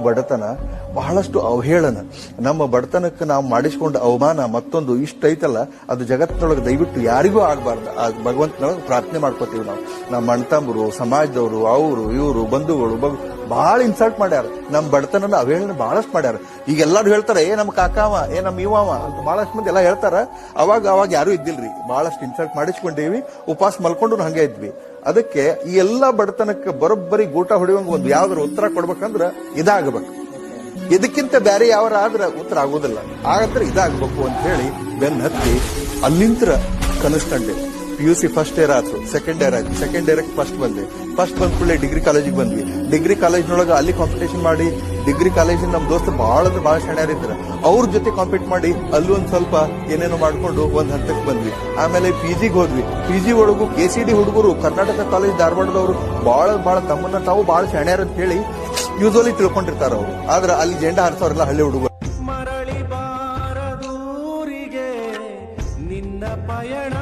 ಬಡತನ ಬಹಳಷ್ಟು ಅವಹೇಳನ. ನಮ್ಮ ಬಡತನಕ್ಕೆ ನಾವು ಮಾಡಿಸಿಕೊಂಡ ಅವಮಾನ ಮತ್ತೊಂದು ಇಷ್ಟ ಐತಲ್ಲ, ಅದು ಜಗತ್ತಿನೊಳಗೆ ದಯವಿಟ್ಟು ಯಾರಿಗೂ ಆಗಬಾರ್ದು. ಆ ಭಗವಂತನೊಳಗೆ ಪ್ರಾರ್ಥನೆ ಮಾಡ್ಕೋತೀವಿ ನಾವು. ನಮ್ಮ ಅಣ್ತಂಬರು, ಸಮಾಜದವರು, ಅವರು ಇವರು ಬಂಧುಗಳು ಬಹಳ ಇನ್ಸಲ್ಟ್ ಮಾಡ್ಯಾರ. ನಮ್ಮ ಬಡತನ ಅವಹೇಳನ ಬಹಳಷ್ಟು ಮಾಡ್ಯಾರ. ಈಗ ಎಲ್ಲಾರು ಹೇಳ್ತಾರೆ ನಮ್ಮ ಕಾಕಾವ, ನಮ್ಮ ಇವಾವ ಅಂತ ಬಹಳಷ್ಟು ಮಂದಿ ಎಲ್ಲ ಹೇಳ್ತಾರ. ಅವಾಗ ಯಾರು ಇದ್ದಿಲ್ರಿ, ಬಹಳಷ್ಟು ಇನ್ಸಲ್ಟ್ ಮಾಡಿಸ್ಕೊಂಡೇವಿ, ಉಪವಾಸ ಮಲ್ಕೊಂಡು ಹಂಗೆ ಇದ್ವಿ. ಅದಕ್ಕೆ ಈ ಎಲ್ಲಾ ಬಡತನಕ್ಕೆ ಬರೋಬ್ಬರಿ ಗೂಟ ಹೊಡೆಯುವಂಗ ಒಂದು ಯಾವ್ದಾರ ಉತ್ತರ ಕೊಡ್ಬೇಕಂದ್ರ ಇದಾಗಬೇಕು. ಇದಕ್ಕಿಂತ ಬೇರೆ ಯಾವ್ರ ಆದ್ರೆ ಉತ್ತರ ಆಗೋದಿಲ್ಲ. ಆಗಂದ್ರೆ ಇದಾಗಬೇಕು ಅಂತ ಹೇಳಿ ಬೆನ್ನ ಹತ್ತಿ ಅಲ್ಲಿಂತ್ರ ಕನಸು ಕಂಡೆ. PUC ಫಸ್ಟ್ ಇಯರ್ ಆಯ್ತು, ಸೆಕೆಂಡ್ ಇಯರ್ ಆಯ್ತು, ಸೆಕೆಂಡ್ ಇಯರ್ ಫಸ್ಟ್ ಬಂದೆ. ಫಸ್ಟ್ ಬಂದ ಕೂಡಲೇ ಡಿಗ್ರಿ ಕಾಲೇಜಿಗೆ ಬಂದ್ವಿ. ಡಿಗ್ರಿ ಕಾಲೇಜ್ನೊಳಗೆ ಅಲ್ಲಿ ಕಾಂಪಿಟೇಷನ್ ಮಾಡಿ, ಡಿಗ್ರಿ ಕಾಲೇಜಿನ ನಮ್ ದೋಸ್ತರು ಬಹಳ ಶಾಣ್ಯಾರಿದ್ರು, ಅವ್ರ ಜೊತೆ ಕಾಂಪೀಟ್ ಮಾಡಿ ಅಲ್ಲಿ ಒಂದ್ ಸ್ವಲ್ಪ ಏನೇನೋ ಮಾಡ್ಕೊಂಡು ಒಂದ್ ಹಂತಕ್ಕೆ ಬಂದ್ವಿ. ಆಮೇಲೆ PGಗೆ ಹೋದ್ವಿ. PG ಒಳಗೂ KCD ಹುಡುಗರು, ಕರ್ನಾಟಕ ಕಾಲೇಜ್ ಧಾರವಾಡದವರು ಬಹಳ ತಮ್ಮನ್ನ ತಾವು ಬಹಳ ಶಾಣ್ಯಾರ ಅಂತ ಹೇಳಿ ಯೂಶುವಲಿ ತಿಳ್ಕೊಂಡಿರ್ತಾರ ಅವರು. ಆದ್ರೆ ಅಲ್ಲಿ ಜೆಂಡಾ ಹಾರಿಸೋರೆಲ್ಲ ಹಳ್ಳಿ ಹುಡುಗರು. ಮರಳಿ ಬಾರದೂರಿಗೆ ನಿನ್ನ ಪಯಣ